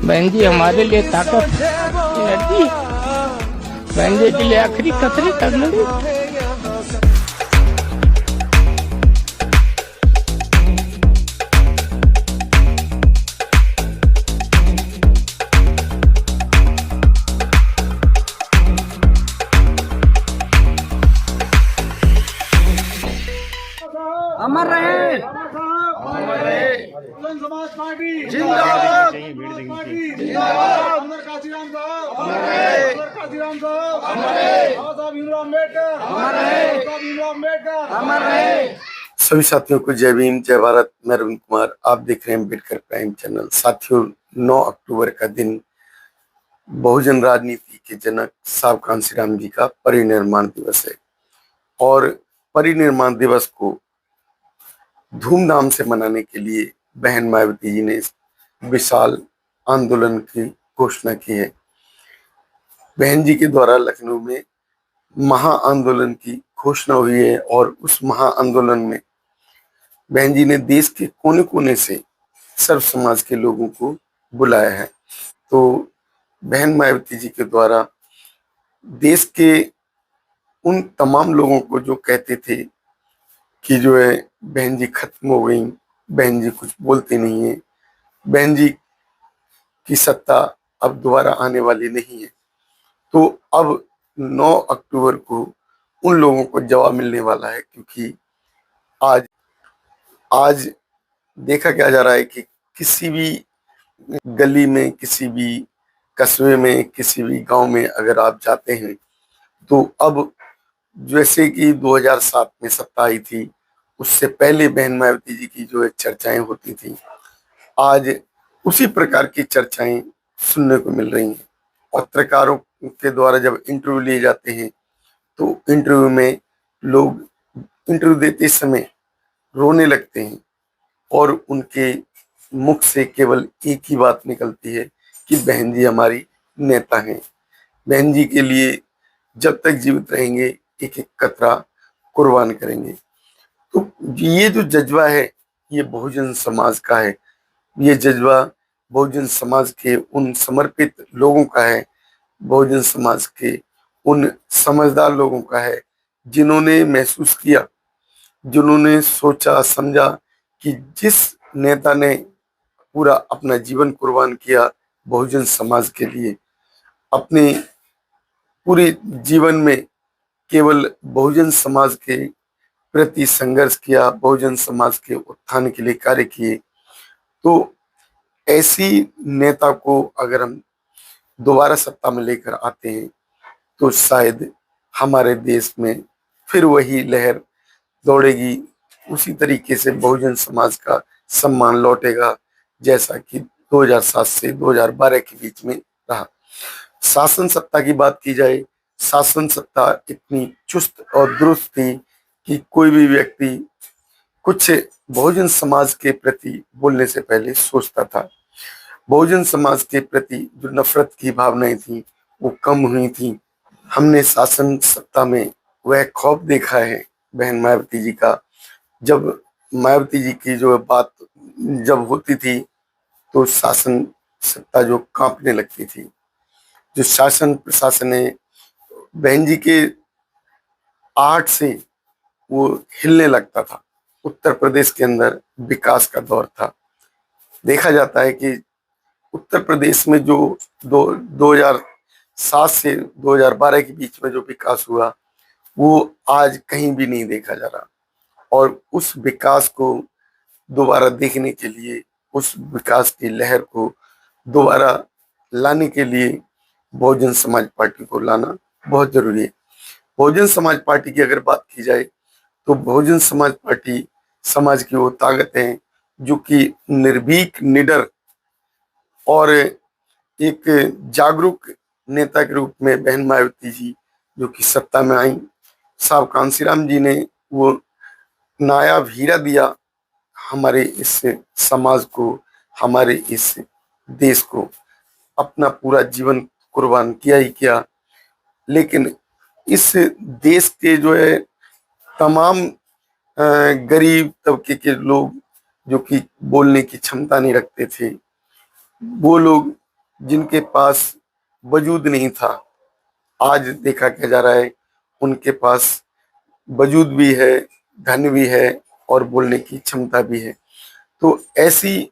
बहन जी हमारे लिए ताकत, एनर्जी, बहन जी के लिए आखिरी कसरत कर लड़ी। अमर रहे, अमर रहे बहुजन समाज पार्टी जिंदाबाद। जिंदाबाद। उमर काशीराम साहब अमर रहे। उमर काशीराम साहब अमर रहे। बाबा साहब भीमराव अम्बेडकर अमर रहे। बाबा साहब भीमराव अम्बेडकर अमर रहे। सभी साथियों को जय भीम जय भारत। मैं रविंद्र कुमार, आप देख रहे हैं अम्बेडकर प्राइम चैनल। साथियों, 9 अक्टूबर का दिन बहुजन राजनीति के जनक साहब कांशीराम जी का परिनिर्माण दिवस है और परिनिर्माण दिवस को धूमधाम से मनाने के लिए बहन मायावती जी ने विशाल आंदोलन की घोषणा की है। बहन जी के द्वारा लखनऊ में महा आंदोलन की घोषणा हुई है और उस महा आंदोलन में बहन जी ने देश के कोने कोने से सर्व समाज के लोगों को बुलाया है। तो बहन मायावती जी के द्वारा देश के उन तमाम लोगों को जो कहते थे कि जो है बहन जी खत्म हो गई, बहन जी कुछ बोलती नहीं है, बहन जी की सत्ता अब दोबारा आने वाली नहीं है, तो अब 9 अक्टूबर को उन लोगों को जवाब मिलने वाला है। क्योंकि आज आज देखा क्या जा रहा है कि किसी भी गली में, किसी भी कस्बे में, किसी भी गांव में अगर आप जाते हैं तो अब जैसे कि 2007 में सत्ता आई थी, उससे पहले बहन मायावती जी की जो है चर्चाएं होती थी, आज उसी प्रकार की चर्चाएं सुनने को मिल रही हैं। पत्रकारों के द्वारा जब इंटरव्यू लिए जाते हैं तो इंटरव्यू में लोग इंटरव्यू देते समय रोने लगते हैं और उनके मुख से केवल एक ही बात निकलती है कि बहन जी हमारी नेता हैं, बहन जी के लिए जब तक जीवित रहेंगे एक एक कतरा कुर्बान करेंगे। तो ये जो जज्बा है ये बहुजन समाज का है, ये जज्बा बहुजन समाज के उन समर्पित लोगों का है, बहुजन समाज के उन समझदार लोगों का है जिन्होंने महसूस किया, जिन्होंने सोचा समझा कि जिस नेता ने पूरा अपना जीवन कुर्बान किया बहुजन समाज के लिए, अपने पूरे जीवन में केवल बहुजन समाज के प्रति संघर्ष किया, बहुजन समाज के उत्थान के लिए कार्य किए, तो ऐसी नेता को अगर हम दोबारा सत्ता में लेकर आते हैं तो शायद हमारे देश में फिर वही लहर दौड़ेगी, उसी तरीके से बहुजन समाज का सम्मान लौटेगा जैसा कि 2007 से 2012 के बीच में रहा। शासन सत्ता की बात की जाए, शासन सत्ता इतनी चुस्त और दुरुस्त थी कि कोई भी व्यक्ति कुछ बहुजन समाज के प्रति बोलने से पहले सोचता था। बहुजन समाज के प्रति जो नफरत की भावनाएं थी वो कम हुई थी। हमने शासन सत्ता में वह खौफ देखा है बहन मायावती जी का। जब मायावती जी की जो बात जब होती थी तो शासन सत्ता जो कांपने लगती थी। जो शासन प्रशासन है बहन जी के आर्ट से वो हिलने लगता था। उत्तर प्रदेश के अंदर विकास का दौर था। देखा जाता है कि उत्तर प्रदेश में जो 2007 से 2012 के बीच में जो विकास हुआ वो आज कहीं भी नहीं देखा जा रहा, और उस विकास को दोबारा देखने के लिए, उस विकास की लहर को दोबारा लाने के लिए बहुजन समाज पार्टी को लाना बहुत जरूरी है। बहुजन समाज पार्टी की अगर बात की जाए तो बहुजन समाज पार्टी समाज की वो ताकत है जो कि निर्भीक, निडर और एक जागरूक नेता के रूप में बहन मायावती जी जो कि सत्ता में आई, साहब कांशीराम जी ने वो नायाब हीरा दिया हमारे इस समाज को, हमारे इस देश को। अपना पूरा जीवन कुर्बान किया ही किया, लेकिन इस देश के जो है तमाम गरीब तबके के लोग जो कि बोलने की क्षमता नहीं रखते थे, वो लोग जिनके पास वजूद नहीं था, आज देखा क्या जा रहा है उनके पास वजूद भी है, धन भी है और बोलने की क्षमता भी है। तो ऐसी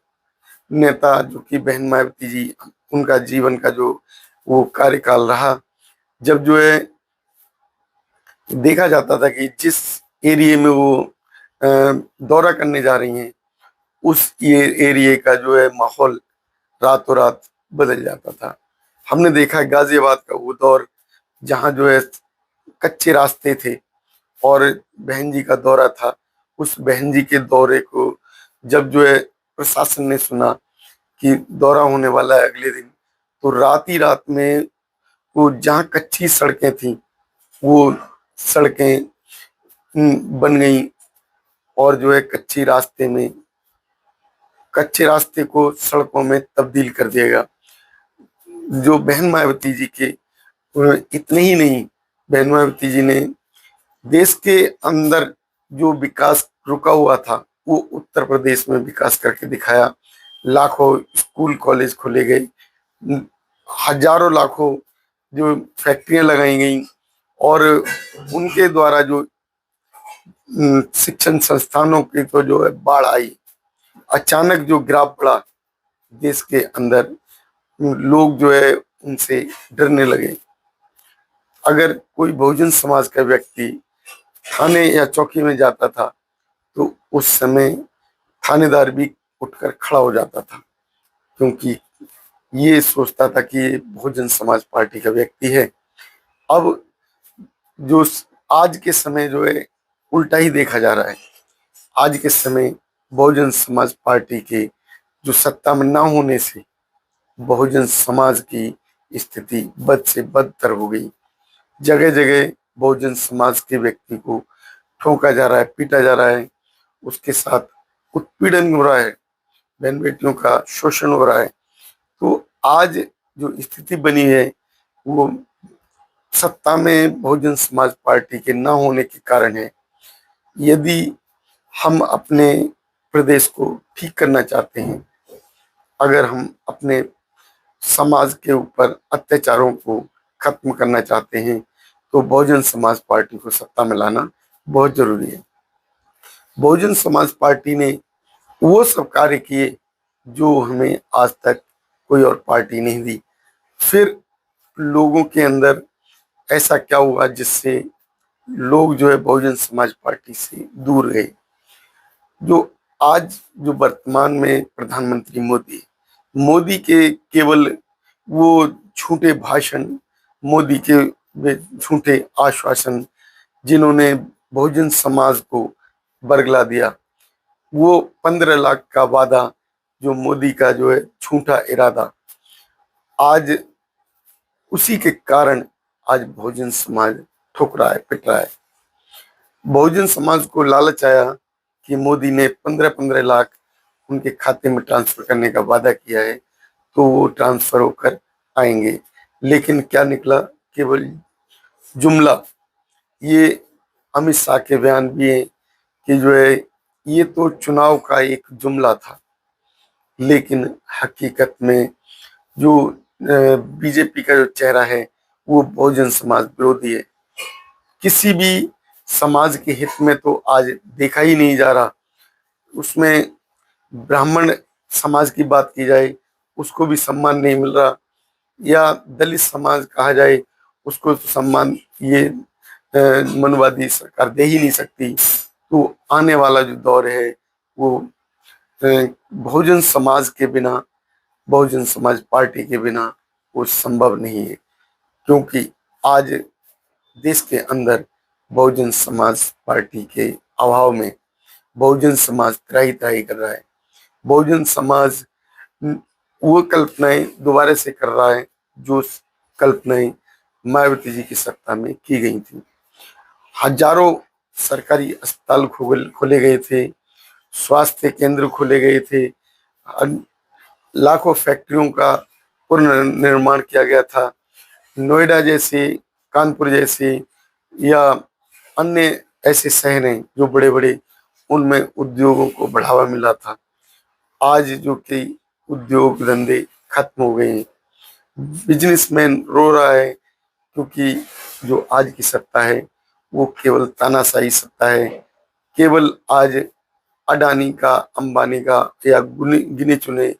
नेता जो कि बहन मायावती जी, उनका जीवन का जो वो कार्यकाल रहा, जब जो है देखा जाता था कि जिस एरिया में वो दौरा करने जा रही हैं, उस ये एरिया का जो है माहौल रातों रात बदल जाता था। हमने देखा गाजियाबाद का वो दौर, जहाँ जो है कच्चे रास्ते थे और बहन जी का दौरा था। उस बहन जी के दौरे को जब जो है प्रशासन ने सुना कि दौरा होने वाला है अगले दिन, तो रात ही रात में वो जहाँ कच्ची सड़कें थी वो सड़कें बन गई और जो है कच्चे रास्ते को सड़कों में तब्दील कर दिएगा। जो बहन मायावती जी के इतने ही नहीं, बहन मायावती जी ने देश के अंदर जो विकास रुका हुआ था वो उत्तर प्रदेश में विकास करके दिखाया। लाखों स्कूल कॉलेज खोले गए, हजारों लाखों जो फैक्ट्रियां लगाई गई और उनके द्वारा जो शिक्षण संस्थानों की तो जो है बाढ़ आई। अचानक जो ग्राफ बढ़ा देश के अंदर, लोग जो है उनसे डरने लगे। अगर कोई बहुजन समाज का व्यक्ति थाने या चौकी में जाता था तो उस समय थानेदार भी उठकर खड़ा हो जाता था, क्योंकि ये सोचता था कि ये बहुजन समाज पार्टी का व्यक्ति है। अब जो आज के समय जो है उल्टा ही देखा जा रहा है। आज के समय बहुजन समाज पार्टी के जो सत्ता में ना होने से बहुजन समाज की स्थिति बद से बदतर हो गई। जगह जगह बहुजन समाज के व्यक्ति को ठोका जा रहा है, पीटा जा रहा है, उसके साथ उत्पीड़न हो रहा है, बहन बेटियों का शोषण हो रहा है। तो आज जो स्थिति बनी है वो सत्ता में बहुजन समाज पार्टी के ना होने के कारण है। यदि हम अपने प्रदेश को ठीक करना चाहते हैं, अगर हम अपने समाज के ऊपर अत्याचारों को खत्म करना चाहते हैं, तो बहुजन समाज पार्टी को सत्ता में लाना बहुत जरूरी है। बहुजन समाज पार्टी ने वो सब कार्य किए जो हमें आज तक कोई और पार्टी नहीं दी। फिर लोगों के अंदर ऐसा क्या हुआ जिससे लोग जो है बहुजन समाज पार्टी से दूर गए। जो आज जो वर्तमान में प्रधानमंत्री मोदी के केवल वो झूठे भाषण, मोदी के वे झूठे आश्वासन, जिन्होंने बहुजन समाज को बरगला दिया, वो 15 लाख का वादा, जो मोदी का जो है झूठा इरादा, आज उसी के कारण आज बहुजन समाज ठुक रहा है, पिट रहा है। बहुजन समाज को लालच आया कि मोदी ने 15-15 लाख उनके खाते में ट्रांसफर करने का वादा किया है, तो वो ट्रांसफर होकर आएंगे। लेकिन क्या निकला? केवल जुमला। ये अमित शाह के बयान भी है कि जो है ये तो चुनाव का एक जुमला था, लेकिन हकीकत में जो बीजेपी का जो चेहरा है वो बहुजन समाज विरोधी है। किसी भी समाज के हित में तो आज देखा ही नहीं जा रहा। उसमें ब्राह्मण समाज की बात की जाए, उसको भी सम्मान नहीं मिल रहा, या दलित समाज कहा जाए, उसको तो सम्मान ये मनवादी सरकार दे ही नहीं सकती। तो आने वाला जो दौर है वो बहुजन समाज के बिना, बहुजन समाज पार्टी के बिना वो संभव नहीं है, क्योंकि आज देश के अंदर बहुजन समाज पार्टी के अभाव में बहुजन समाज त्राही त्राही कर रहा है। बहुजन समाज वो कल्पनाएं दोबारा से कर रहा है जो कल्पनाएं मायावती जी की सत्ता में की गई थी। हजारों सरकारी अस्पताल खोले गए थे, स्वास्थ्य केंद्र खोले गए थे, लाखों फैक्ट्रियों का पुनर्निर्माण किया गया था। नोएडा जैसे, कानपुर जैसे या अन्य ऐसे शहर हैं जो बड़े बड़े, उनमें उद्योगों को बढ़ावा मिला था। आज जो कि उद्योग धंधे खत्म हो गए हैं। बिजनेसमैन रो रहा है क्योंकि जो आज की सत्ता है वो केवल तानाशाही सत्ता है। केवल आज अडानी का, अंबानी का या गिने चुने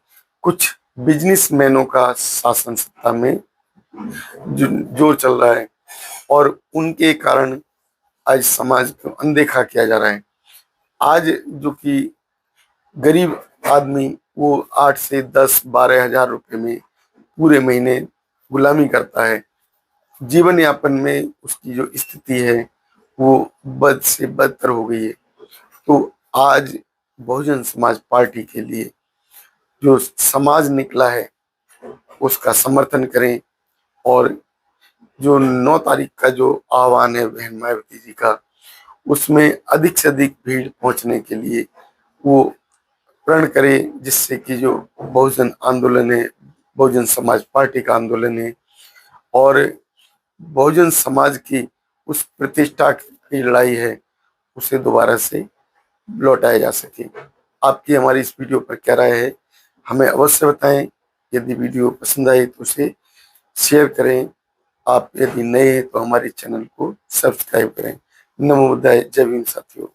कुछ बिजनेसमैनों का शासन सत्ता में जोर चल रहा है और उनके कारण आज समाज को अनदेखा किया जा रहा है। आज जो कि गरीब आदमी वो 8 से 10-12 हजार रुपए में पूरे महीने गुलामी करता है। जीवन यापन में उसकी जो स्थिति है वो बद से बदतर हो गई है। तो आज बहुजन समाज पार्टी के लिए जो समाज निकला है उसका समर्थन करें और जो 9 तारीख का जो आह्वान है बहन मायावती जी का, उसमें अधिक से अधिक भीड़ पहुंचने के लिए वो प्रण करे, जिससे कि जो बहुजन आंदोलन है, बहुजन समाज पार्टी का आंदोलन है और बहुजन समाज की उस प्रतिष्ठा की लड़ाई है उसे दोबारा से लौटाया जा सके। आपकी हमारी इस वीडियो पर क्या राय है हमें अवश्य बताएं। यदि वीडियो पसंद आए तो उसे शेयर करें। आप यदि नए हैं तो हमारे चैनल को सब्सक्राइब करें। नमो बुद्धाय। जय भीम साथियों।